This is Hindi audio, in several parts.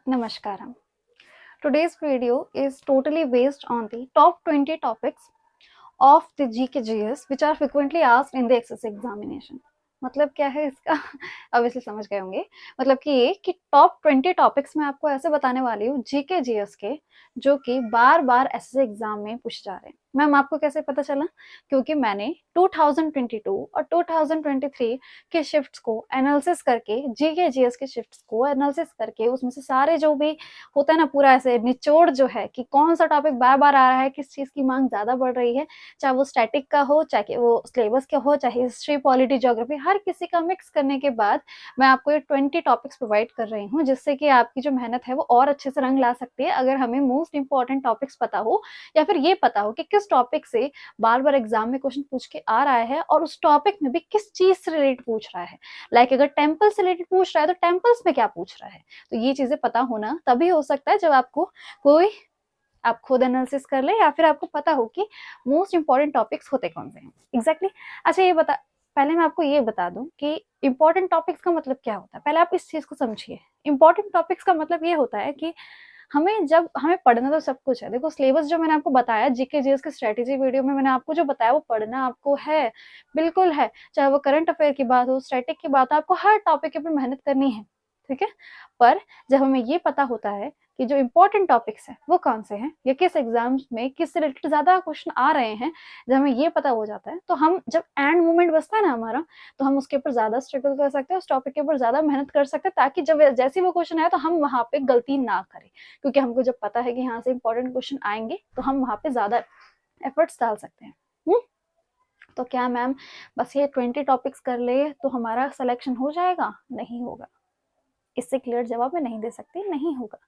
Namaskaram. Today's video is totally based on the top 20 topics of the GK/GS which are frequently asked in the XS examination. मतलब क्या है इसका ऑब्वियसली समझ गए होंगे। मतलब कि ये कि टॉप 20 टॉपिक्स मैं आपको ऐसे बताने वाली हूँ GK/GS के, जो कि बार बार एसएससी एग्जाम में पूछे जा रहे हैं। मैम आपको कैसे पता चला? क्योंकि मैंने 2022 और 2023 के शिफ्ट्स को एनालिसिस करके, GK/GS के शिफ्ट्स को एनालिसिस करके, उसमें से सारे जो भी होता है ना, पूरा ऐसे निचोड़ जो है कि कौन सा टॉपिक बार बार आ रहा है, किस चीज की मांग ज्यादा बढ़ रही है, चाहे वो स्टैटिक का हो, चाहे वो सिलेबस का हो, चाहे हिस्ट्री, पॉलिटी, ज्योग्राफी, हर किसी का मिक्स करने के बाद मैं आपको ये 20 टॉपिक्स प्रोवाइड कर रही हूँ, जिससे कि आपकी जो मेहनत है वो और अच्छे से रंग ला सकती है, अगर हमें मोस्ट इंपॉर्टेंट टॉपिक्स पता हो या फिर ये पता हो कि किस टॉपिक से बार बार एग्जाम में क्वेश्चन पूछ के आ रहा है और उस टॉपिक में भी किस चीज से रिलेटेड पूछ रहा है। लाइक अगर टेम्पल से रिलेटेड पूछ रहा है तो टेम्पल्स में क्या पूछ रहा है। तो ये चीजें पता होना तभी हो सकता है जब आपको कोई आप खुद एनालिसिस कर ले या फिर आपको पता हो कि मोस्ट इंपॉर्टेंट टॉपिक्स होते कौन से हैं एग्जैक्टली। अच्छा ये बता, पहले मैं आपको ये बता दूं कि इंपॉर्टेंट टॉपिक्स का मतलब क्या होता है। पहले आप इस चीज को समझिए। इंपॉर्टेंट टॉपिक्स का मतलब ये होता है कि हमें पढ़ना तो सब कुछ है। देखो सिलेबस जो मैंने आपको बताया GK/GS की स्ट्रेटेजी वीडियो में, मैंने आपको जो बताया वो पढ़ना आपको है, बिल्कुल है। चाहे वो करंट अफेयर की बात हो, स्टैटिक की बात हो, आपको हर टॉपिक के ऊपर मेहनत करनी है, ठीक है। पर जब हमें ये पता होता है कि जो इंपॉर्टेंट टॉपिक्स हैं वो कौन से हैं या किस एग्जाम्स में किस से रिलेटेड ज्यादा क्वेश्चन आ रहे हैं, जब हमें ये पता हो जाता है तो हम जब एंड मोमेंट बचता है ना हमारा, तो हम उसके ऊपर ज्यादा स्ट्रगल कर सकते हैं, उस टॉपिक के ऊपर ज्यादा मेहनत कर सकते हैं, ताकि जब जैसे वो क्वेश्चन आए तो हम वहां पे गलती ना करें। क्योंकि हमको जब पता है कि यहाँ से इंपॉर्टेंट क्वेश्चन आएंगे तो हम वहां पे ज्यादा एफर्ट्स डाल सकते हैं। तो क्या मैम बस ये 20 टॉपिक्स कर ले तो हमारा सिलेक्शन हो जाएगा? नहीं होगा। इससे क्लियर जवाब मैं नहीं दे सकती, नहीं होगा।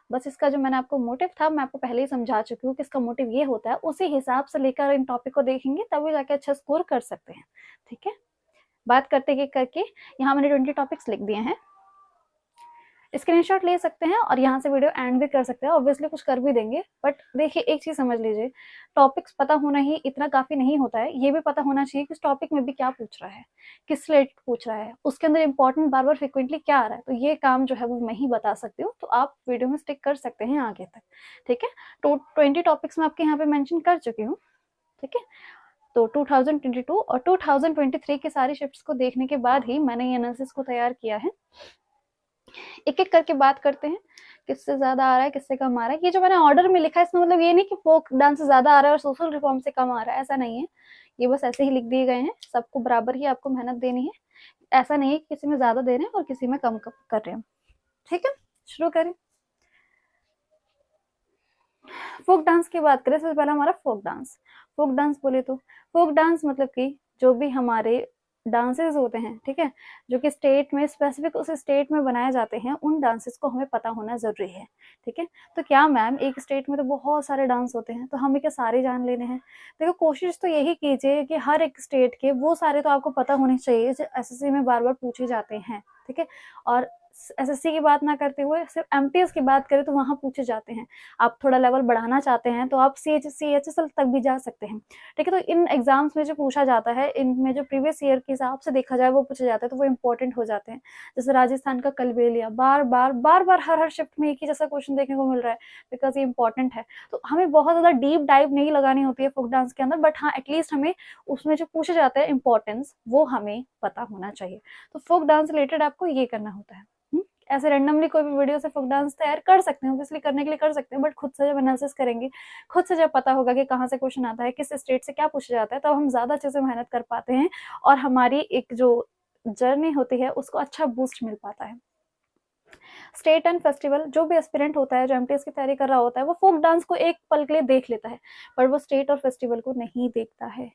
बस इसका जो मैंने आपको मोटिव था मैं आपको पहले ही समझा चुकी हूँ कि इसका मोटिव ये होता है, उसी हिसाब से लेकर इन टॉपिक को देखेंगे तभी जाके अच्छा स्कोर कर सकते हैं, ठीक है। बात करते करके यहाँ मैंने 20 टॉपिक्स लिख दिए हैं, स्क्रीनशॉट ले सकते हैं और यहाँ से वीडियो एंड भी कर सकते हैं, ऑब्वियसली कुछ कर भी देंगे। बट देखिए एक चीज समझ लीजिए, टॉपिक्स पता होना ही इतना काफी नहीं होता है, ये भी पता होना चाहिए कि उस टॉपिक में भी क्या पूछ रहा है, किस रिलेटेड पूछ रहा है, उसके अंदर इंपॉर्टेंट बार बार फ्रिक्वेंटली क्या आ रहा है। तो ये काम जो है वो मैं ही बता सकती हूँ, तो आप वीडियो में स्टिक कर सकते हैं आगे तक, ठीक है। तो 20 टॉपिक्स मैं आपके यहाँ पे मैंशन कर चुकी हूँ, ठीक है। तो 2022 और 2023 के सारी शिफ्ट्स को देखने के बाद ही मैंने ये एनालिसिस को तैयार किया है। एक एक करके बात करते हैं, किससे ज्यादा आ रहा है, किससे कम आ रहा है। ये जो मैंने ऑर्डर में लिखा है इसमें मतलब ये नहीं कि फोक डांस से ज्यादा आ रहा है और सोशल रिफॉर्म से कम आ रहा है, ऐसा नहीं है। ये बस ऐसे ही लिख दिए गए हैं, सबको बराबर ही आपको मेहनत देनी है। ऐसा नहीं है कि किसी में ज्यादा दे रहे हैं और किसी में कम कर रहे हैं, ठीक है। शुरू करें। फोक डांस की बात करें, सबसे पहला हमारा फोक डांस। फोक डांस बोले तो फोक डांस मतलब कि जो भी हमारे डांसेस होते हैं, ठीक है, जो कि स्टेट में स्पेसिफिक उस स्टेट में बनाए जाते हैं, उन डांसेस को हमें पता होना जरूरी है, ठीक है। तो क्या मैम एक स्टेट में तो बहुत सारे डांस होते हैं तो हमें क्या सारे जान लेने हैं? देखो कोशिश तो यही कीजिए कि हर एक स्टेट के वो सारे तो आपको पता होने चाहिए जो एसएससी में बार बार पूछे जाते हैं, ठीक है। और एसएससी की बात ना करते हुए सिर्फ एमटीएस की बात करें तो वहां पूछे जाते हैं। आप थोड़ा लेवल बढ़ाना चाहते हैं तो आप CHSL तक भी जा सकते हैं, ठीक है। तो इन एग्जाम्स में जो पूछा जाता है, इनमें जो प्रीवियस ईयर के हिसाब से देखा जाए वो पूछे जाते हैं तो वो इंपॉर्टेंट हो जाते हैं। जैसे राजस्थान का कलबेलिया बार बार हर शिफ्ट में एक ही जैसा क्वेश्चन देखने को मिल रहा है, बिकॉज ये इंपॉर्टेंट है। तो हमें बहुत ज्यादा डीप डाइव नहीं लगानी होती है फोक डांस के अंदर, बट हाँ एटलीस्ट हमें उसमें जो पूछे जाते हैं इंपॉर्टेंस वो हमें पता होना चाहिए। तो फोक डांस रिलेटेड आपको ये करना होता है। ऐसे रैंडमली कोई भी वीडियो से फोक डांस तैयार कर सकते हैं, ऑब्वियसली करने के लिए कर सकते हैं, बट खुद से जब एनालिसिस करेंगे, खुद से जब पता होगा कि कहाँ से क्वेश्चन आता है, किस स्टेट से क्या पूछा जाता है, तब हम ज्यादा अच्छे से मेहनत कर पाते हैं और हमारी एक जो जर्नी होती है उसको अच्छा बूस्ट मिल पाता है। स्टेट एंड फेस्टिवल, जो भी एस्पिरेंट होता है जो एमटीएस की तैयारी कर रहा होता है वो फोक डांस को एक पल के लिए देख लेता है, पर वो स्टेट और फेस्टिवल को नहीं देखता है।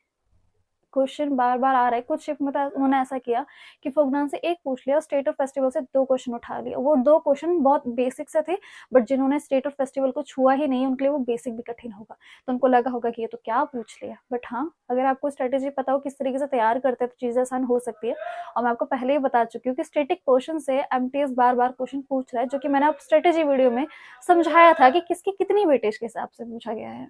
क्वेश्चन बार बार आ रहा है, कुछ शिफ्ट में तो उन्होंने ऐसा किया कि फोक डांस से एक पूछ लिया, स्टेट और फेस्टिवल से 2 क्वेश्चन उठा लिए। वो 2 क्वेश्चन बहुत बेसिक से थे, बट जिन्होंने स्टेट और फेस्टिवल को छुआ ही नहीं उनके लिए वो बेसिक भी कठिन होगा। तो उनको लगा होगा कि ये तो क्या पूछ लिया, बट हाँ अगर आपको स्ट्रेटेजी पता हो किस तरीके से तैयार करते हैं तो चीजें आसान हो सकती है। और मैं आपको पहले ही बता चुकी हूँ कि स्टेटिक पोर्शन से एमटीएस बार बार क्वेश्चन पूछ रहा है, जो कि मैंने आप स्ट्रेटेजी वीडियो में समझाया था कि किसकी कितनी वेटेज के हिसाब से पूछा गया है।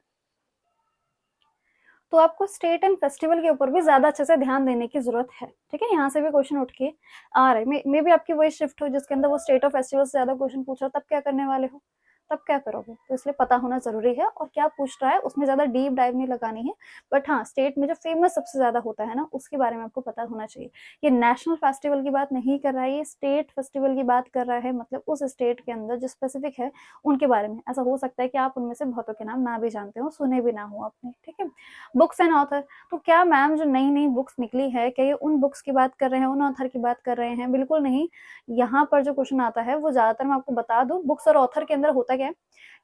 तो आपको स्टेट एंड फेस्टिवल के ऊपर भी ज्यादा अच्छे से ध्यान देने की जरूरत है। ठीक है, यहाँ से भी क्वेश्चन उठ के आ रहे हैं, मे भी आपकी वही शिफ्ट हो जिसके अंदर वो स्टेट और फेस्टिवल से ज्यादा क्वेश्चन पूछ रहा हो, तब क्या करने वाले हो, तब क्या करोगे। तो इसलिए पता होना जरूरी है, और क्या पूछ रहा है उसमें ज्यादा डीप डाइव नहीं लगानी है, बट हाँ स्टेट में जो फेमस सबसे ज्यादा होता है ना उसके बारे में आपको पता होना चाहिए। ये नेशनल फेस्टिवल की बात नहीं कर रहा है, ये स्टेट फेस्टिवल की बात कर रहा है, मतलब उस स्टेट के अंदर जो स्पेसिफिक है उनके बारे में। ऐसा हो सकता है कि आप उनमें से बहुतों के नाम ना भी जानते हो, सुने भी ना हो आपने। ठीक है, बुक्स एंड ऑथर, तो क्या मैम जो नई नई बुक्स निकली है क्या ये उन बुक्स की बात कर रहे हैं, उन ऑथर की बात कर रहे हैं? बिल्कुल नहीं। यहाँ पर जो क्वेश्चन आता है वो ज्यादातर मैं आपको बता दूं, बुक्स और ऑथर के अंदर होता क्या है,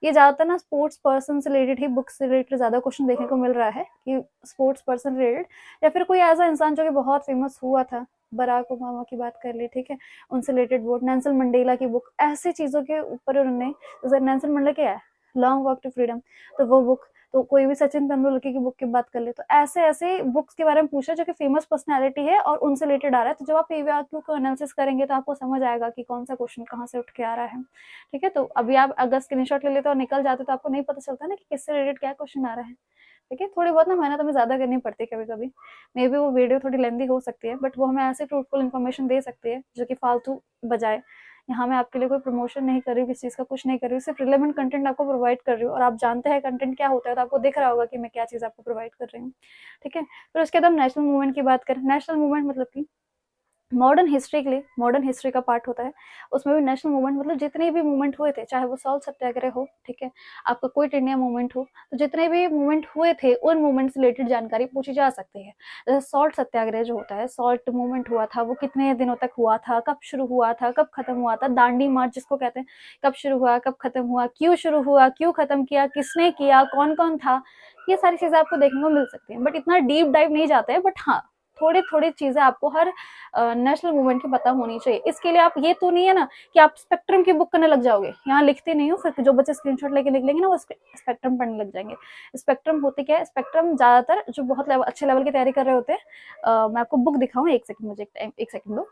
ये ज्यादातर ना स्पोर्ट्स पर्सन से रिलेटेड ही, बुक्स से रिलेटेड ज्यादा क्वेश्चन देखने को मिल रहा है कि स्पोर्ट्स पर्सन रिलेटेड, या फिर कोई ऐसा इंसान जो कि बहुत फेमस हुआ था, बराक ओबामा की बात कर ली, ठीक है, उनसे रिलेटेड बुक, नेल्सन मंडेला की बुक, ऐसी चीजों के ऊपर उन्होंने, जैसे नेल्सन मंडेला क्या है, लॉन्ग वॉक टू फ्रीडम, तो वो बुक, तो कोई भी सचिन तेंदुलकर की बुक की बात कर ले, तो ऐसे ऐसे बुक्स के बारे में पूछा जो कि फेमस पर्सनैलिटी है और उनसे रिलेटेड आ रहा है। तो जब आप पीवीआरक्यू को एनालिसिस करेंगे तो आपको समझ आएगा कि कौन सा क्वेश्चन कहाँ से उठ के आ रहा है। ठीक है, तो अभी आप अगर स्क्रीनशॉट ले लेते और निकल जाते तो आपको नहीं पता चलता ना कि किससे रिलेटेड क्या क्वेश्चन आ रहा है। ठीक है, थोड़ी बहुत ना मेहनत हमें ज्यादा करनी पड़ती है कभी कभी, मे बी वो वीडियो थोड़ी लेंदी हो सकती है, बट वो हमें ऐसे फ्रूटफुल इन्फॉर्मेशन दे सकती है जो कि फालतू बजाय। यहाँ मैं आपके लिए कोई प्रमोशन नहीं कर रही हूँ, किसी चीज का कुछ नहीं कर रही हूँ, सिर्फ रिलेवेंट कंटेंट आपको प्रोवाइड कर रही हूँ, और आप जानते हैं कंटेंट क्या होता है तो आपको दिख रहा होगा कि मैं क्या चीज आपको प्रोवाइड कर रही हूँ। ठीक है, फिर उसके बाद हम नेशनल मूवमेंट की बात करें। नेशनल मूवमेंट मतलब कि मॉडर्न हिस्ट्री के लिए, मॉडर्न हिस्ट्री का पार्ट होता है, उसमें भी नेशनल मूवमेंट मतलब जितने भी मूवमेंट हुए थे, चाहे वो सॉल्ट सत्याग्रह हो, ठीक है, आपका क्विट इंडिया मूवमेंट हो, तो जितने भी मूवमेंट हुए थे उन मूवमेंट से रिलेटेड जानकारी पूछी जा सकती है। जैसे सॉल्ट सत्याग्रह जो होता है, सॉल्ट मूवमेंट हुआ था, वो कितने दिनों तक हुआ था, कब शुरू हुआ था, कब खत्म हुआ था, दांडी मार्च जिसको कहते हैं, कब शुरू हुआ, कब खत्म हुआ, क्यों शुरू हुआ, क्यों खत्म किया, किसने किया, कौन कौन था, ये सारी चीजें आपको देखने को मिल सकती है, बट इतना डीप डाइव नहीं जाता है, बट हाँ थोड़ी थोड़ी चीजें आपको हर नेशनल मूवमेंट की पता होनी चाहिए। इसके लिए आप ये तो नहीं है ना कि आप स्पेक्ट्रम की बुक करने लग जाओगे, यहाँ लिखते नहीं हो, फिर जो बच्चे स्क्रीनशॉट लेके निकलेंगे ना वो स्पेक्ट्रम पढ़ने लग जाएंगे। स्पेक्ट्रम होते क्या है, स्पेक्ट्रम ज्यादातर जो बहुत अच्छे लेवल की तैयारी कर रहे होते हैं, मैं आपको बुक दिखाऊं, एक सेकंड, मुझे एक सेकंड दो।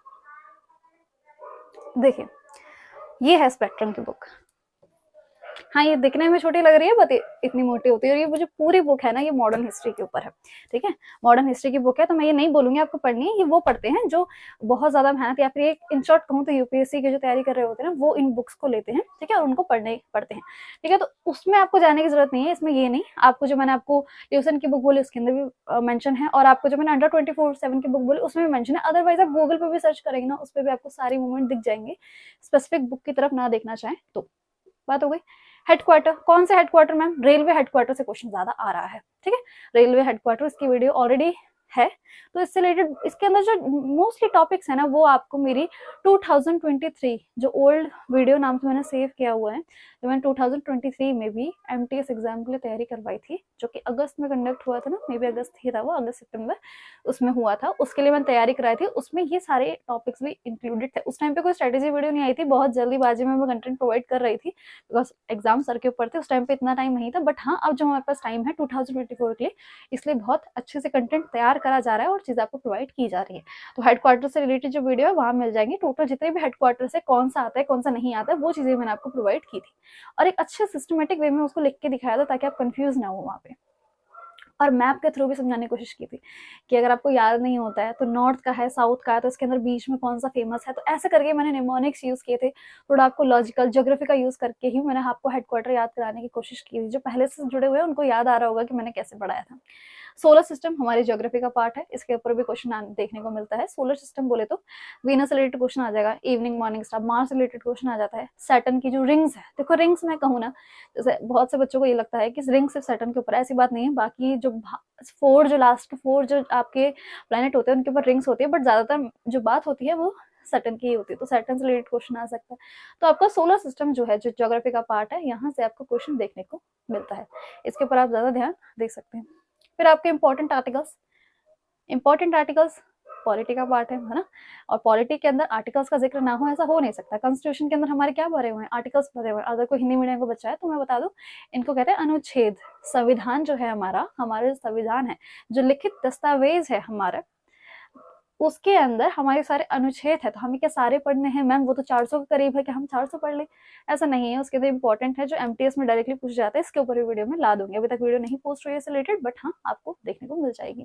देखिए ये है स्पेक्ट्रम की बुक, हाँ ये दिखने में छोटी लग रही है बट इतनी मोटी होती है, और ये जो पूरी बुक है ना ये मॉडर्न हिस्ट्री के ऊपर है। ठीक है, मॉडर्न हिस्ट्री की बुक है, तो मैं ये नहीं बोलूंगी आपको पढ़नी है, ये वो पढ़ते हैं जो बहुत ज्यादा मेहनत, या फिर एक इन शॉर्ट कहूँ तो यूपीएससी की जो तैयारी कर रहे होते हैं ना वो इन बुक्स को लेते हैं, ठीक है, और उनको पढ़ते हैं। ठीक है, तो उसमें आपको जाने की जरूरत नहीं है, इसमें ये नहीं, आपको जो मैंने आपको ल्यूसन की बुक बोली उसके अंदर भी मेंशन है, और आपको जो मैंने अंडर 24/7 की बुक बोली उसमें भी मेंशन है। अदरवाइज आप गूगल पे भी सर्च करेंगे ना उस पर भी आपको सारी मूवमेंट दिख जाएंगे, स्पेसिफिक बुक की तरफ ना देखना चाहें तो। बात हो गई। हेडक्वार्टर, कौन से हेडक्वार्टर मैम, रेलवे हेडक्वार्टर से क्वेश्चन ज्यादा आ रहा है। ठीक है, रेलवे हेडक्वार्टर, इसकी वीडियो ऑलरेडी है, तो इससे रिलेटेड इसके अंदर जो मोस्टली टॉपिक्स है ना वो आपको मेरी 2023 जो ओल्ड वीडियो नाम से मैंने सेव किया हुआ है, जो मैंने 2023 में भी एमटीएस एग्जाम के लिए तैयारी करवाई थी, जो कि अगस्त में कंडक्ट हुआ था ना, मे बी अगस्त ही था वो, अगस्त सितंबर उसमें हुआ था, उसके लिए मैंने तैयारी कराई थी, उसमें ये सारे टॉपिक्स भी इंक्लूडेड थे। उस टाइम पे कोई स्ट्रेटेजी वीडियो नहीं आई थी, बहुत जल्दीबाजी में मैं कंटेंट प्रोवाइड कर रही थी बिकॉज एग्जाम सर के ऊपर थे, उस टाइम पे इतना टाइम नहीं था, बट हाँ अब जो हमारे पास टाइम है 2024 के लिए, इसलिए बहुत अच्छे से कंटेंट तैयार करा जा रहा है और चीजें आपको प्रोवाइड की जा रही है। तो हेडक्वार्टर से रिलेटेड जो वीडियो है वहां मिल जाएंगे, टोटल जितने भी हेडक्वार्टर से कौन सा आता है कौन सा नहीं आता है वो चीजें मैंने आपको प्रोवाइड की थी, और एक अच्छे सिस्टमेटिक वे में उसको लिख के दिखाया था ताकि आप कंफ्यूज ना हो वहां पे, और मैप के थ्रू भी समझाने की कोशिश की थी कि अगर आपको याद नहीं होता है तो नॉर्थ का है, साउथ का है, तो इसके अंदर बीच में कौन सा फेमस है, तो ऐसे करके मैंने निमोनिक्स यूज किए थे, थोड़ा आपको लॉजिकल ज्योग्राफी का यूज करके ही मैंने आपको हेडक्वार्टर याद कराने की कोशिश की थी। जो पहले से जुड़े हुए हैं उनको याद आ रहा होगा कि मैंने कैसे पढ़ाया था। सोलर सिस्टम हमारी ज्योग्राफी का पार्ट है, इसके ऊपर भी क्वेश्चन देखने को मिलता है। सोलर सिस्टम बोले तो वीनस रिलेटेड क्वेश्चन आ जाएगा, evening morning star, Mars related question आ जाता है, सैटर्न की जो रिंग्स है, देखो रिंग्स मैं कहूँ ना, जैसे बहुत से बच्चों को ये लगता है कि रिंग सिर्फ सैटर्न के ऊपर, ऐसी बात नहीं है, बाकी जो लास्ट फोर जो आपके प्लेनेट होते हैं उनके ऊपर रिंग्स होती है, बट ज्यादातर जो बात होती है वो सैटर्न की ही होती है, तो सैटर्न से रिलेटेड क्वेश्चन आ सकता है। तो आपका सोलर सिस्टम जो है, जो ज्योग्राफी का पार्ट है, यहाँ से आपको क्वेश्चन देखने को मिलता है, इसके ऊपर आप ज्यादा ध्यान दे सकते हैं। फिर आपके इंपॉर्टेंट आर्टिकल्स पॉलिटी का पार्ट है ना, और पॉलिटी के अंदर आर्टिकल्स का जिक्र ना हो ऐसा हो नहीं सकता। कॉन्स्टिट्यूशन के अंदर हमारे क्या भरे हुए हैं, आर्टिकल्स भरे हुए हैं। अगर कोई हिंदी मीडियम को बच्चा है तो मैं बता दूं, इनको कहते हैं अनुच्छेद। संविधान जो है हमारा, हमारे संविधान है जो लिखित दस्तावेज है हमारा, उसके अंदर हमारे सारे अनुच्छेद है, तो हमें क्या सारे पढ़ने हैं मैम, वो तो 400 के करीब है, कि हम 400 पढ़ लें, ऐसा नहीं है। उसके तो इंपॉर्टेंट है जो एमटीएस में डायरेक्टली पूछ जाता है, इसके ऊपर भी वीडियो में ला दूंगी। अभी तक वीडियो नहीं पोस्ट हुई है इससे रिलेटेड, बट हाँ आपको देखने को मिल जाएगी।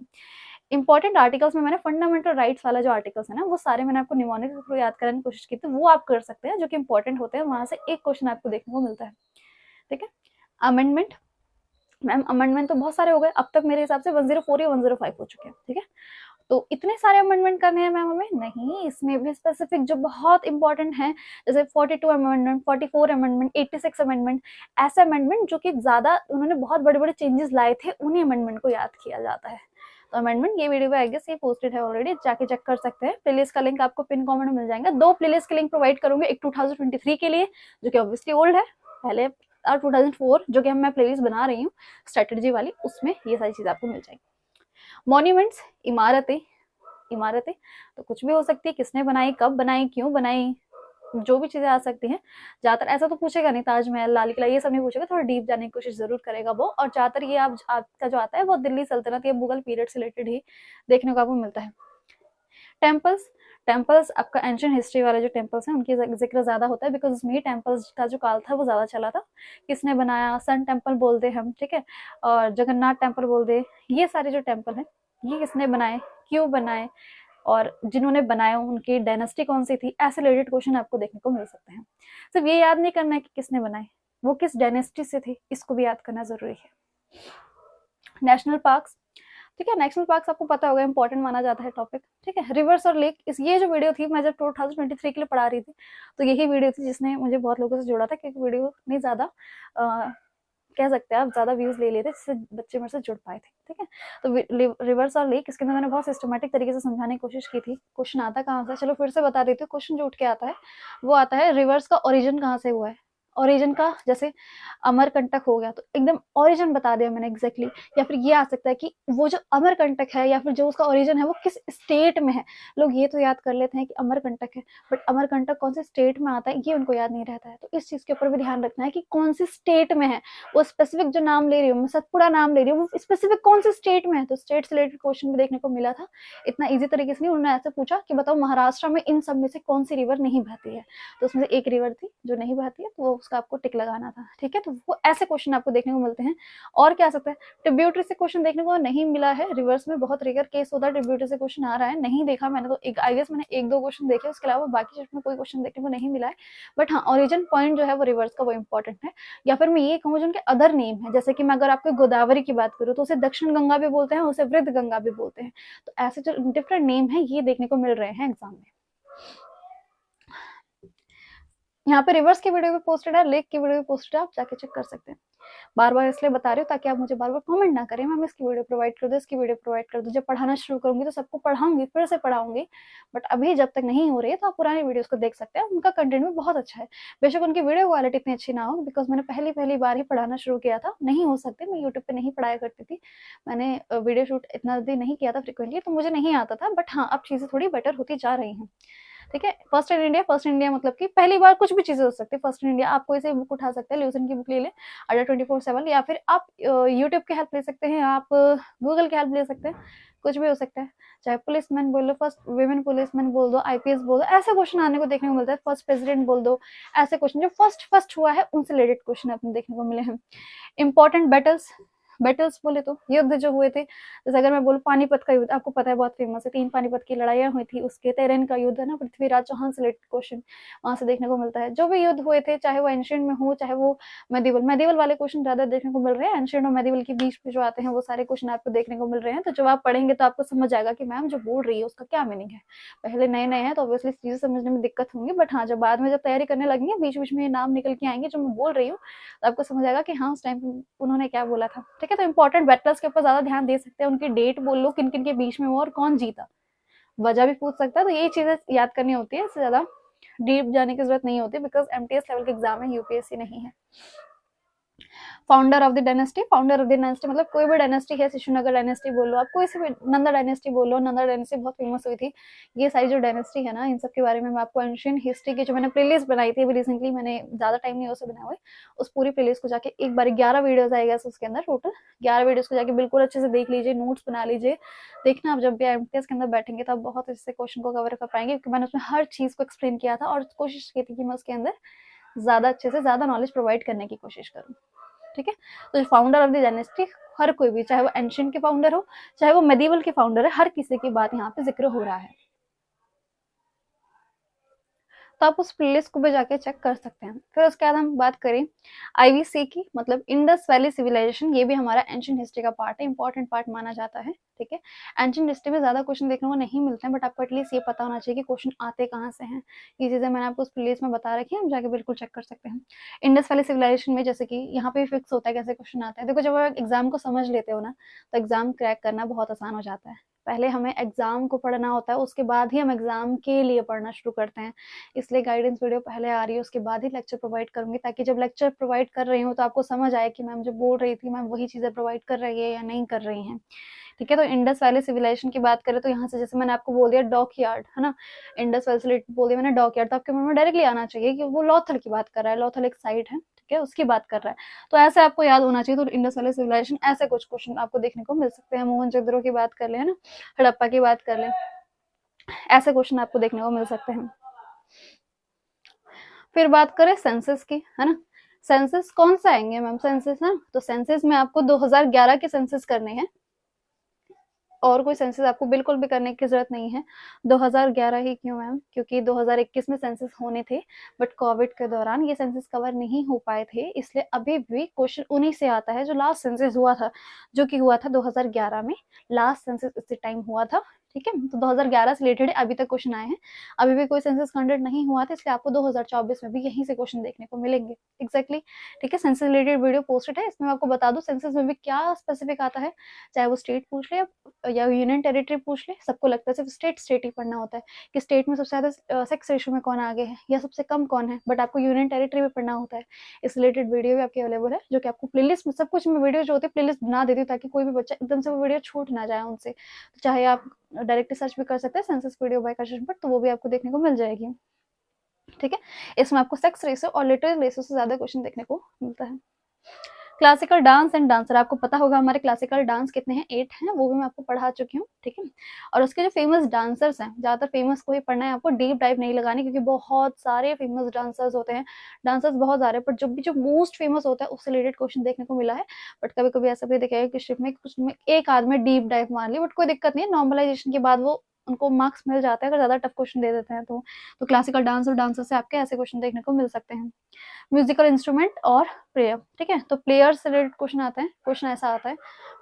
इंपॉर्टेंट आर्टिकल्स में मैंने फंडामेंटल राइट्स वाला जो आर्टिकल्स है ना, वो सारे मैंने आपको निमोनिक के थ्रू याद कराने की कोशिश की थी, वो आप कर सकते हैं, जो कि इंपॉर्टेंट होते हैं, वहां से एक क्वेश्चन आपको देखने को मिलता है। ठीक है। अमेंडमेंट, मैम अमेंडमेंट तो बहुत सारे हो गए अब तक, मेरे हिसाब से 104 या 105 हो चुके हैं। ठीक है, तो इतने सारे अमेंडमेंट करने हैं मैम हमें? नहीं, इसमें भी स्पेसिफिक जो बहुत इंपॉर्टेंट है, जैसे 42 अमेंडमेंट, 44 अमेंडमेंट, 86 अमेंडमेंट, ऐसे अमेंडमेंट जो कि ज्यादा उन्होंने बहुत बड़े बड़े चेंजेस लाए थे, उन्हीं अमेंडमेंट को याद किया जाता है। तो अमेंडमेंट ये वीडियो आई गेस ये पोस्टेड है ऑलरेडी, जाके चेक कर सकते हैं। प्लेलिस्ट का लिंक आपको पिन कमेंट में मिल जाएगा। 2 प्लेलिस्ट के लिंक प्रोवाइड करूंगे, एक 2023 के लिए जो कि ऑब्वियसली ओल्ड है, पहले और 2004 जो कि मैं प्लेलिस्ट बना रही हूँ स्ट्रेटेजी वाली, उसमें ये सारी चीजें आपको मिल जाएगी। मॉन्यूमेंट्स, इमारतें, इमारतें तो कुछ भी हो सकती है, किसने बनाई, कब बनाई, क्यों बनाई, जो भी चीजें आ सकती हैं। ज्यादातर ऐसा तो पूछेगा नहीं, ताजमहल, लाल किला, ये सब नहीं पूछेगा, थोड़ा डीप जाने की कोशिश जरूर करेगा वो। और ज्यादातर ये आपका जो आता है वो दिल्ली सल्तनत या मुगल पीरियड से रिलेटेड ही देखने को आपको मिलता है। टेम्पल्स, टेम्पल्स आपका एंशियंट हिस्ट्री वाले जो टेम्पल्स हैं उनकी जिक्र ज्यादा होता है, बिकॉज उसमें टेम्पल्स का जो काल था वो ज्यादा चला था। किसने बनाया, सन टेम्पल बोल दे हम, ठीक है, और जगन्नाथ टेम्पल बोल दे, ये सारे जो टेम्पल हैं ये किसने बनाए, क्यों बनाए, और जिन्होंने बनाया उनकी डायनेस्टी कौन सी थी, ऐसे रिलेटेड क्वेश्चन आपको देखने को मिल सकते हैं। सिर्फ ये याद नहीं करना है कि किसने बनाए, वो किस डायनेस्टी से थे, इसको भी याद करना जरूरी है। नेशनल पार्क्स, ठीक है, नेशनल पार्क्स आपको पता होगा इंपॉर्टेंट माना जाता है टॉपिक। ठीक है, रिवर्स और लेक, ये जो वीडियो थी मैं जब 2023 के लिए पढ़ा रही थी, तो यही वीडियो थी जिसने मुझे बहुत लोगों से जोड़ा था, क्योंकि वीडियो नहीं ज्यादा कह सकते हैं आप ज्यादा व्यूज ले लिए थे, जिससे बच्चे मेरे से जुड़ पाए थे। ठीक है, तो रिवर्स और लेक, इसके अंदर मैंने बहुत सिस्टमेटिक तरीके से समझाने की कोशिश की थी। क्वेश्चन आता कहाँ से, चलो फिर से बता देती हूँ। क्वेश्चन जो उठ के आता है वो आता है रिवर्स का ओरिजिन कहाँ से हुआ है। ओरिजिन का, जैसे अमरकंटक हो गया तो एकदम ओरिजिन बता दिया मैंने एग्जैक्टली। या फिर ये आ सकता है कि वो जो अमरकंटक है या फिर जो उसका ओरिजिन है वो किस स्टेट में है। लोग ये तो याद कर लेते हैं कि अमरकंटक है, बट अमरकंटक कौन से स्टेट में आता है ये उनको याद नहीं रहता है। तो इस चीज के ऊपर भी ध्यान रखना है कि कौन सी स्टेट में है वो स्पेसिफिक। जो नाम ले रही हूँ मैं, सतपुड़ा नाम ले रही हूँ, वो स्पेसिफिक कौन से स्टेट में है। तो स्टेट से रिलेटेड क्वेश्चन भी देखने को मिला था। इतना ईजी तरीके से नहीं, उन्होंने ऐसे पूछा कि बताओ महाराष्ट्र में इन सब में से कौन सी रिवर नहीं बहती है, तो उसमें से एक रिवर थी जो नहीं बहती है, तो वो उसका आपको टिक लगाना था। ठीक है, तो वो ऐसे क्वेश्चन आपको देखने को मिलते हैं। और क्या आ सकता है, ट्रिब्यूटरी से क्वेश्चन देखने को नहीं मिला है, रिवर्स में बहुत रेयर केस होता है ट्रिब्यूटरी से क्वेश्चन आ रहा है, नहीं देखा मैंने, तो एक आई गेस मैंने 1-2 क्वेश्चन देखे, उसके अलावा बाकी चीज में कोई क्वेश्चन देखने को नहीं मिला है। बट हाँ, ओरिजिन पॉइंट जो है वो रिवर्स का वो इंपॉर्टेंट है। या फिर मैं ये कहूँ जो उनके अदर नेम है, जैसे कि मैं अगर आपको गोदावरी की बात करूँ तो उसे दक्षिण गंगा भी बोलते हैं, उसे वृद्ध गंगा भी बोलते हैं। तो ऐसे जो डिफरेंट नेम है ये देखने को मिल रहे हैं एग्जाम में। यहाँ पे रिवर्स की वीडियो भी पोस्टेड है, लेक की वीडियो भी पोस्टेड है, आप जाके चेक कर सकते हैं। बार बार इसलिए बता रही हूँ ताकि आप मुझे बार बार कमेंट ना करें मैम इसकी वीडियो प्रोवाइड कर दो, इसकी वीडियो प्रोवाइड कर दो। जब पढ़ाना शुरू करूंगी तो सबको पढ़ाऊंगी, फिर से पढ़ाऊंगी, बट अभी जब तक नहीं हो रही है तो आप पुरानी वीडियोस को देख सकते हैं, उनका कंटेंट भी बहुत अच्छा है। बेशक उनकी वीडियो क्वालिटी इतनी अच्छी ना हो, बिकॉज मैंने पहली बार ही पढ़ाना शुरू किया था, नहीं हो सकते, मैं यूट्यूब पे नहीं पढ़ाया करती थी, मैंने वीडियो शूट इतना भी नहीं किया था फ्रिक्वेंटली, तो मुझे नहीं आता था। बट हाँ, अब चीजें थोड़ी बेटर होती जा रही हैं। ठीक है, first in India, first in India मतलब कि पहली बार कुछ भी चीजें हो सकती है। फर्स्ट इन इंडिया, आप कोई से बुक उठा सकते हैं, ल्यूसन की बुक ले लें अडर 24/7, या फिर आप यूट्यूब की हेल्प ले सकते हैं, आप गूगल की हेल्प ले सकते हैं, कुछ भी हो सकता है। चाहे पुलिसमैन बोल दो, फर्स्ट वुमेन पुलिसमैन बोल दो, आईपीएस बोल दो, ऐसे क्वेश्चन आने को देखने को मिलता है। फर्स्ट प्रेसिडेंट बोल दो, ऐसे क्वेश्चन जो फर्स्ट हुआ है उनसे रिलेटेड क्वेश्चन अपने देखने को मिले हैं। इंपॉर्टेंट बैटल्स बोले तो युद्ध जो हुए थे, जैसे अगर मैं बोलूं पानीपत का युद्ध, आपको पता है बहुत फेमस है, 3 पानीपत की लड़ाइयां हुई थी, उसके तेरन का युद्ध है ना, पृथ्वीराज चौहान से रिलेटेड क्वेश्चन वहां से देखने को मिलता है। जो भी युद्ध हुए थे, चाहे वो एंशियंट में हो चाहे वो मेडिवल वाले क्वेश्चन ज्यादा देखने को मिल रहे हैं। एंशियंट और मेडिवल के बीच में जो आते हैं वो सारे क्वेश्चन आपको देखने को मिल रहे हैं। तो जब आप पढ़ेंगे तो आपको समझ आएगा कि मैम जो बोल रही है उसका क्या मीनिंग है। पहले नए नए हैं तो ऑब्वियसली चीजें समझने में दिक्कत होंगी, बट हाँ, जब बाद में जब तैयारी करने लगेंगे बीच बीच में ये नाम निकल के आएंगे जो मैं बोल रही हूँ, तो आपको समझ आएगा कि हाँ उस टाइम उन्होंने क्या बोला था। ठीक है, तो इंपॉर्टेंट बैटल्स के ऊपर ज्यादा ध्यान दे सकते हैं, उनकी डेट बोल लो किन किन के बीच में हुआ और कौन जीता, वजह भी पूछ सकता है। तो यही चीजें याद करनी होती है, इससे ज्यादा डीप जाने की जरूरत नहीं होती, बिकॉज एमटीएस लेवल के एग्जाम है, यूपीएससी नहीं है। Founder of the dynasty, founder of the dynasty मतलब कोई भी डायनेस्टी है, शिशुनगर डायनेस्टी बोल लो आप, कोई सी भी, नंदा डायनेस्टी बोल लो, नंदा डायनेस्टी बहुत फेमस हुई थी। ये सारी जो डायनेस्टी है ना, इन सब के बारे में मैं आपको एंशियंट हिस्ट्री की जो मैंने प्लेलिस्ट बनाई थी अभी रिसेंटली, मैंने ज़्यादा टाइम नहीं उसे बनाए हुए, उस पूरी प्लेलिस्ट को जाके एक बार 11 वीडियोज आएगा उसके अंदर, टोटल 11 वीडियोज को जाके बिल्कुल अच्छे से देख लीजिए, नोट्स बना लीजिए। देखना आप जब भी IMTS के अंदर बैठेंगे तब बहुत अच्छे से क्वेश्चन को कवर कर पाएंगे, क्योंकि मैंने उसमें हर चीज़ को एक्सप्लेन किया था और कोशिश की थी कि मैं उसके अंदर ज़्यादा अच्छे से ज़्यादा नॉलेज प्रोवाइड करने की कोशिश करूँ। ठीक है, तो फाउंडर ऑफ द डायनेस्टी हर कोई भी, चाहे वो एंशियंट के फाउंडर हो, चाहे वो मेडिवल के फाउंडर है, हर किसी की बात यहाँ पे जिक्र हो रहा है। तो आप उस प्लेलिस्ट को भी जाके चेक कर सकते हैं। फिर उसके बाद हम बात करें IVC की, मतलब इंडस वैली सिविलाइजेशन, ये भी हमारा एंशियंट हिस्ट्री का पार्ट है, इंपॉर्टेंट पार्ट माना जाता है। ठीक है, एंशियंट हिस्ट्री में ज्यादा क्वेश्चन देखने को नहीं मिलते हैं, बट आपको एटलीस्ट ये पता होना चाहिए कि क्वेश्चन आते कहाँ से हैं। ये चीजें मैंने आपको उस प्लेलिस्ट में बता रखी है, हम जाके बिल्कुल चेक कर सकते हैं। इंडस वैली सिविलाइजेशन में जैसे कि यहाँ पे फिक्स होता है कैसे क्वेश्चन आते हैं। देखो, जब आप एग्जाम को समझ लेते हो ना, तो एग्जाम क्रैक करना बहुत आसान हो जाता है। पहले हमें एग्जाम को पढ़ना होता है, उसके बाद ही हम एग्जाम के लिए पढ़ना शुरू करते हैं। इसलिए गाइडेंस वीडियो पहले आ रही है, उसके बाद ही लेक्चर प्रोवाइड करूंगी, ताकि जब लेक्चर प्रोवाइड कर रही हूँ तो आपको समझ आए कि मैम जो बोल रही थी मैम वही चीजें प्रोवाइड कर रही है या नहीं कर रही हैं। ठीक है, तो इंडस वैली सिविलाइजेशन की बात करें तो यहाँ से जैसे मैंने आपको बोल दिया डॉक यार्ड, है ना, इंडस वैली बोल दिया मैंने डॉक यार्ड, तो आपके मन में डायरेक्टली आना चाहिए कि वो लॉथल की बात कर रहा है, लॉथल एक साइट है, ठीक है, उसकी बात कर रहा है। तो ऐसे आपको याद होना चाहिए। तो इंडस वैली सिविलाइजेशन, ऐसे कुछ क्वेश्चन आपको देखने को मिल सकते हैं। मोहनजोदड़ो की बात कर ले, है ना, हड़प्पा की बात कर ले, ऐसे क्वेश्चन आपको देखने को मिल सकते हैं। फिर बात करें सेंसस की, है ना, सेंसस कौन सा आएंगे मैम सेंसस, है, तो सेंसस में आपको 2011 के सेंसस करने हैं, और कोई सेंसस आपको बिल्कुल भी करने की जरूरत नहीं है। 2011 ही क्यों मैम, क्योंकि 2021 में सेंसस होने थे, बट कोविड के दौरान ये सेंसस कवर नहीं हो पाए थे, इसलिए अभी भी क्वेश्चन उन्हीं से आता है जो लास्ट सेंसस हुआ था, जो कि हुआ था 2011 में, लास्ट सेंसस इसी टाइम हुआ था। ठीक है, तो 2011 से रिलेटेड अभी तक क्वेश्चन आए हैं, अभी भी कोई सेंसस कंडक्ट नहीं हुआ था, इसलिए आपको 2024 में भी यहीं से क्वेश्चन देखने को मिलेंगे। एग्जैक्टली, ठीक है, सेंसस रिलेटेड वीडियो पोस्टेड है, इसमें आपको बता दूं सेंसस में भी क्या स्पेसिफिक आता है, चाहे वो स्टेट पूछ ले या यूनियन टेरिटरी पूछ ले, सबको लगता है सिर्फ स्टेट ही पढ़ना होता है कि स्टेट में सबसे ज्यादा सेक्स रेशियो में कौन आगे है या सबसे कम कौन है, बट आपको यूनियन टेरिटरी भी पढ़ना होता है। इस रिलेटेड वीडियो भी आपकी अवेलेबल है, जो कि आपको प्लेलिस्ट में सब कुछ में वीडियो जो होती है प्लेलिस्ट बना देती हूँ, ताकि कोई भी बच्चा एकदम से वो वीडियो छूट ना जाए उनसे। तो चाहे आप डायरेक्ट सर्च भी कर सकते हैं सेंसस वीडियो बाय कशिश भट्ट, तो वो भी आपको देखने को मिल जाएगी। ठीक है, इसमें आपको सेक्स रेशियो और लिटरेरी रेशियो से ज्यादा क्वेश्चन देखने को मिलता है। क्लासिकल डांस एंड डांसर, आपको पता होगा हमारे क्लासिकल डांस कितने हैं, 8 हैं, वो भी मैं आपको पढ़ा चुकी हूँ। ठीक है, और उसके जो फेमस डांसर्स हैं, ज्यादातर फेमस को ही पढ़ना है आपको, डीप डाइव नहीं लगानी, क्योंकि बहुत सारे फेमस डांसर्स होते हैं, डांसर्स बहुत सारे, पर जो मोस्ट फेमस होता है उससे रिलेटेड क्वेश्चन देखने को मिला है। बट कभी कभी ऐसा भी दिखेगा कि शिफ्ट में कुछ में एक आदमी डीप डाइव मार ली, बट कोई दिक्कत नहीं है, नॉर्मलाइजेशन के बाद वो उनको मार्क्स मिल जाते हैं अगर ज्यादा टफ क्वेश्चन दे देते हैं तो क्लासिकल डांस और डांसर से आपके ऐसे क्वेश्चन देखने को मिल सकते हैं। म्यूजिकल इंस्ट्रूमेंट और प्लेयर, ठीक है, तो प्लेयर से रिलेटेड क्वेश्चन आते हैं, क्वेश्चन ऐसा आता है,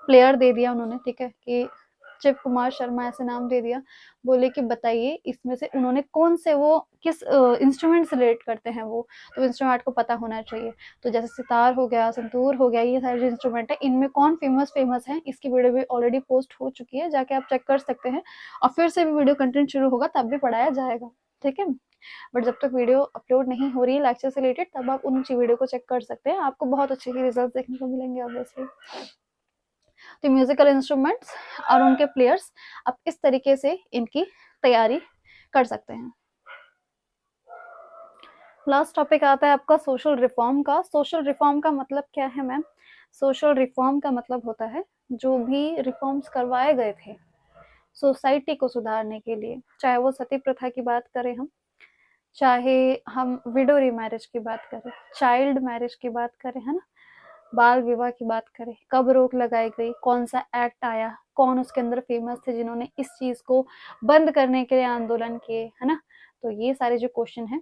प्लेयर दे दिया उन्होंने, ठीक है, कि शिव कुमार शर्मा ऐसे नाम दे दिया, बोले कि बताइए इसमें से उन्होंने कौन से वो किस इंस्ट्रूमेंट से रिलेट करते हैं वो, तो इंस्ट्रूमेंट को पता होना चाहिए। तो जैसे सितार हो गया, संतूर हो गया, ये सारे जो इंस्ट्रूमेंट है इनमें कौन फेमस है, इसकी वीडियो भी ऑलरेडी पोस्ट हो चुकी है, जाके आप चेक कर सकते हैं, और फिर से भी वीडियो कंटेंट शुरू होगा तब भी पढ़ाया जाएगा। ठीक है, बट जब तक वीडियो अपलोड नहीं हो रही है लेक्चर से रिलेटेड, तब आप उन वीडियो को चेक कर सकते हैं, आपको बहुत अच्छे रिजल्ट देखने को मिलेंगे ऑब्वियसली। तो म्यूजिकल इंस्ट्रूमेंट्स और उनके प्लेयर्स, आप इस तरीके से इनकी तैयारी कर सकते हैं। लास्ट टॉपिक आता है आपका सोशल रिफॉर्म का। सोशल रिफॉर्म का मतलब क्या है मैम, सोशल रिफॉर्म का मतलब होता है जो भी रिफॉर्म्स करवाए गए थे सोसाइटी को सुधारने के लिए, चाहे वो सती प्रथा की बात करें हम, चाहे हम विडो रीमैरिज की बात करें, चाइल्ड मैरिज की बात करें, है ना, बाल विवाह की बात करें, कब रोक लगाई गई, कौन सा एक्ट आया, कौन उसके अंदर फेमस थे जिन्होंने इस चीज को बंद करने के लिए आंदोलन किए, है ना, तो ये सारे जो क्वेश्चन है,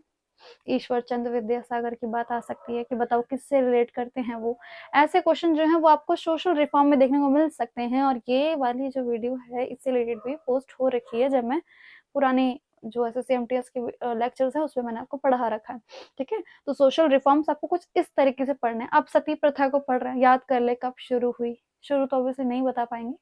ईश्वर चंद्र विद्यासागर की बात आ सकती है कि बताओ किससे रिलेट करते हैं वो, ऐसे क्वेश्चन जो है वो आपको सोशल रिफॉर्म में देखने को मिल सकते हैं। और ये वाली जो वीडियो है इससे रिलेटेड भी पोस्ट हो रखी है, जब मैं पुरानी जो SSC-MTS के लेक्चर्स है उसमें मैंने आपको पढ़ा रखा है। ठीक है, तो सोशल रिफॉर्म्स आपको कुछ इस तरीके से पढ़ने हैं। आप सती प्रथा को पढ़ रहे हैं, याद कर ले कब शुरू हुई, शुरू तो ऑब्वियसली नहीं बता पाएंगे,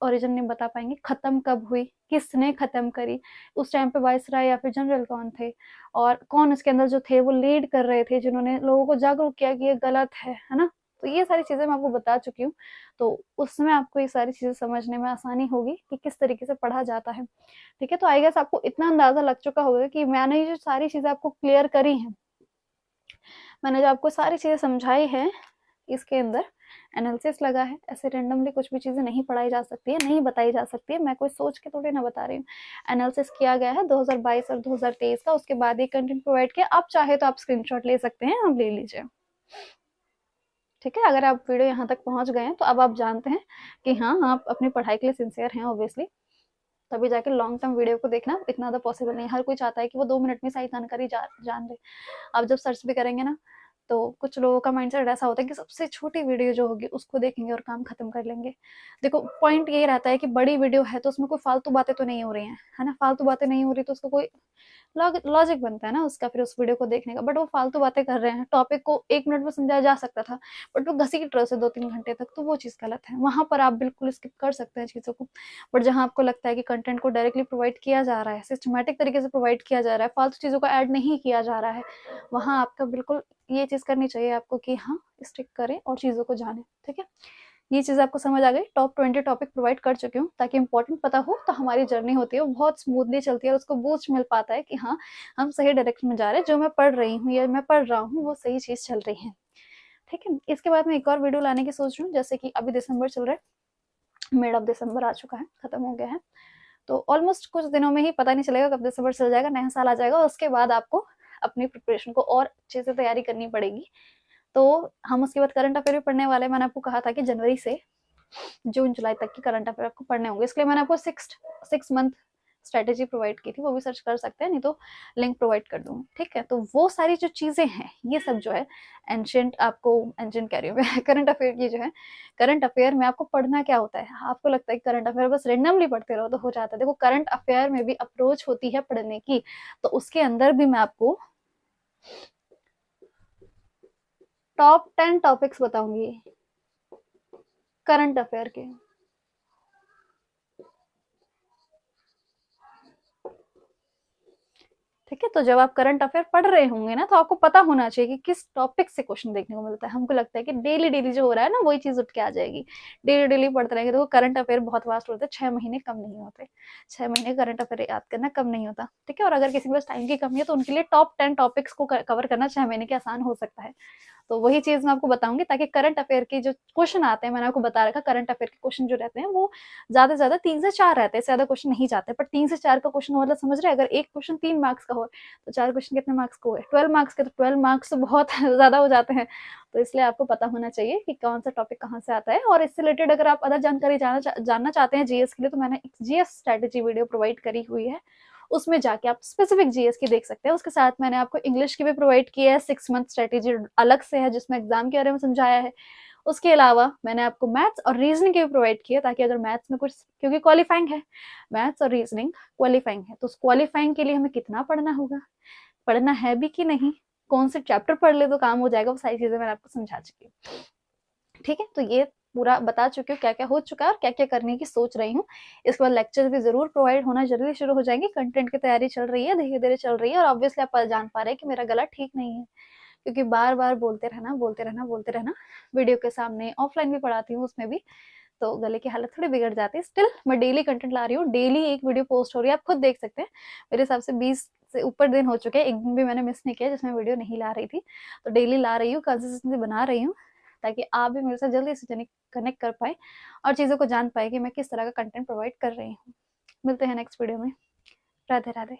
ओरिजिन नहीं बता पाएंगे, खत्म कब हुई, किसने खत्म करी, उस टाइम पे वाइसराय या फिर जनरल कौन थे, और कौन इसके अंदर जो थे वो लीड कर रहे थे जिन्होंने लोगों को जागरूक किया कि ये गलत है ना, तो ये सारी चीज़ें मैं आपको बता चुकी हूँ, तो उसमें आपको ये सारी चीज़ें समझने में आसानी होगी कि किस तरीके से पढ़ा जाता है। ठीक है, तो आई गेस आपको इतना अंदाज़ा लग चुका होगा कि मैंने जो सारी चीज़ें आपको क्लियर करी हैं, मैंने जो आपको सारी चीज़ें समझाई हैं, इसके अंदर एनालिसिस लगा है। ऐसे रैंडमली कुछ भी चीज़ें नहीं पढ़ाई जा सकती है, नहीं बताई जा सकती है, मैं कोई सोच के थोड़ी ना बता रही हूँ। एनालिसिस किया गया है 2022 और 2023 का, उसके बाद ये कंटेंट प्रोवाइड किया। आप चाहे तो आप स्क्रीनशॉट ले सकते हैं, आप ले लीजिए। ठीक है, अगर आप वीडियो यहाँ तक पहुँच गए हैं तो अब आप जानते हैं कि हाँ, आप अपनी पढ़ाई के लिए सिंसियर हैं ऑब्वियसली, तभी जाके लॉन्ग टर्म वीडियो को देखना इतना ज़्यादा पॉसिबल नहीं है। हर कोई चाहता है कि वो 2 मिनट में सारी जानकारी जान ले। आप जब सर्च भी करेंगे ना, तो कुछ लोगों का माइंडसेट ऐसा होता है कि सबसे छोटी वीडियो जो होगी उसको देखेंगे और काम खत्म कर लेंगे। देखो, पॉइंट ये रहता है कि बड़ी वीडियो है तो उसमें कोई फालतू बातें तो नहीं हो रही हैं, है ना? फालतू बातें नहीं हो रही तो उसको कोई लॉजिक बनता है ना उसका, फिर उस वीडियो को देखने का। बट वो फालतू बातें कर रहे हैं, टॉपिक को 1 मिनट में समझाया जा सकता था, बट वो घसीट रहे से 2-3 घंटे तक, तो वो चीज़ गलत है। वहाँ पर आप बिल्कुल स्किप कर सकते हैं चीज़ों को। बट जहाँ आपको लगता है कि कंटेंट को डायरेक्टली प्रोवाइड किया जा रहा है, सिस्टमैटिक तरीके से प्रोवाइड किया जा रहा है, फालतू चीज़ों को ऐड नहीं किया जा रहा है, वहाँ आपका बिल्कुल ये चीज़ करनी चाहिए आपको कि हाँ, स्टिक करें और चीज़ों को जानें। ठीक है, ये चीज़ आपको समझ आ गई। टॉप 20 टॉपिक प्रोवाइड कर चुकी हूँ ताकि इंपॉर्टेंट पता हो, तो हमारी जर्नी होती है वो बहुत स्मूथली चलती है और उसको बूस्ट मिल पाता है कि हाँ, हम सही डायरेक्शन में जा रहे हैं, जो मैं पढ़ रही हूँ या मैं पढ़ रहा हूँ वो सही चीज़ चल रही है। ठीक है, इसके बाद मैं एक और वीडियो लाने की सोच रही हूँ, जैसे कि अभी दिसंबर चल रहा है, मिड ऑफ दिसंबर आ चुका है, खत्म हो गया है, तो ऑलमोस्ट कुछ दिनों में ही, पता नहीं चलेगा कब दिसंबर चल जाएगा, नया साल आ जाएगा, और उसके बाद आपको अपनी प्रिपरेशन को और अच्छे से तैयारी करनी पड़ेगी। तो हम उसके बाद करंट अफेयर भी पढ़ने वाले हैं। मैंने आपको कहा था कि जनवरी से जून जुलाई तक की करंट अफेयर आपको पढ़ने होंगे, इसलिए मैंने आपको 6 मंथ स्ट्रेटेजी प्रोवाइड की थी, वो भी सर्च कर सकते हैं, नहीं तो लिंक प्रोवाइड कर दूंगी। ठीक है, तो वो सारी जो चीज़ें हैं, ये सब जो है एंशियंट, आपको एंशियंट कह रही हूँ मैं, करंट अफेयर की जो है, करंट अफेयर में आपको पढ़ना क्या होता है? आपको लगता है कि करंट अफेयर बस रेंडमली पढ़ते रहो तो हो जाता है। देखो, करंट अफेयर में भी अप्रोच होती है पढ़ने की, तो उसके अंदर भी मैं आपको टॉप 10 टॉपिक्स बताऊंगी करंट अफेयर के। ठीक है, तो जब आप करंट अफेयर पढ़ रहे होंगे ना, तो आपको पता होना चाहिए कि किस टॉपिक से क्वेश्चन देखने को मिलता है। हमको लगता है कि डेली डेली जो हो रहा है ना, वही चीज उठ के आ जाएगी, डेली डेली पढ़ते रहेंगे। तो करंट अफेयर बहुत वास्ट होते हैं, 6 महीने कम नहीं होते, 6 महीने करंट अफेयर याद करना कम नहीं होता। ठीक है, और अगर किसी के पास टाइम की कमी है तो उनके लिए टॉप 10 टॉपिक्स को कवर करना 6 महीने के आसान हो सकता है। तो वही चीज मैं आपको बताऊंगी, ताकि करंट अफेयर के जो क्वेश्चन आते हैं, मैंने आपको बता रखा, करंट अफेयर के क्वेश्चन जो रहते हैं वो ज्यादा से ज्यादा 3 से 4 रहते हैं, ज्यादा क्वेश्चन नहीं जाते। पर 3 से 4 का क्वेश्चन का मतलब समझ रहे हैं? अगर एक क्वेश्चन 3 मार्क्स का हो तो 4 क्वेश्चन कितने मार्क्स को है? 12 मार्क्स के, तो 12 मार्क्स तो बहुत ज्यादा हो जाते हैं। तो इसलिए आपको पता होना चाहिए कि कौन सा टॉपिक कहाँ से आता है। और इससे रिलेटेड अगर आप अदर जानकारी जानना चाहते हैं जीएस के लिए, तो मैंने एक जीएस स्ट्रेटेजी वीडियो प्रोवाइड करी हुई है, उसमें जाके आप स्पेसिफिक जीएस की देख सकते हैं। उसके साथ मैंने आपको इंग्लिश की भी प्रोवाइड की है, 6 मंथ स्ट्रेटेजी अलग से है जिसमें एग्जाम के बारे में समझाया है। उसके अलावा मैंने आपको मैथ्स और रीजनिंग की भी प्रोवाइड की है, ताकि अगर मैथ्स में कुछ, क्योंकि क्वालिफाइंग है, मैथ्स और रीजनिंग क्वालिफाइंग है, तो उस क्वालिफाइंग के लिए हमें कितना पढ़ना होगा, पढ़ना है भी कि नहीं, कौन से चैप्टर पढ़ ले तो काम हो जाएगा, वो सारी चीजें मैंने आपको समझा चुकी हूँ। ठीक है, तो ये पूरा बता चुकी हूँ क्या क्या हो चुका है और क्या क्या करने की सोच रही हूँ। इसके बाद लेक्चर भी जरूर प्रोवाइड होना जल्दी शुरू हो जाएंगे। कंटेंट की तैयारी चल रही है, धीरे धीरे चल रही है, और ऑब्वियसली आप जान पा रहे हैं कि मेरा गला ठीक नहीं है, क्योंकि बार बार बोलते रहना बोलते रहना बोलते रहना, वीडियो के सामने, ऑफलाइन भी पढ़ाती हूँ उसमें भी, तो गले की हालत थोड़ी बिगड़ जाती है। स्टिल मैं डेली कंटेंट ला रही हूँ, डेली एक वीडियो पोस्ट हो रही है, आप खुद देख सकते हैं। मेरे हिसाब से 20 से ऊपर दिन हो चुके हैं, एक दिन भी मैंने मिस नहीं किया जिसमें वीडियो नहीं ला रही थी। तो डेली ला रही हूँ, कंसिस्टेंसी बना रही हूँ, ताकि आप भी मेरे साथ जल्दी से कनेक्ट कर पाए और चीज़ों को जान पाए कि मैं किस तरह का कंटेंट प्रोवाइड कर रही हूँ। मिलते हैं नेक्स्ट वीडियो में। राधे राधे।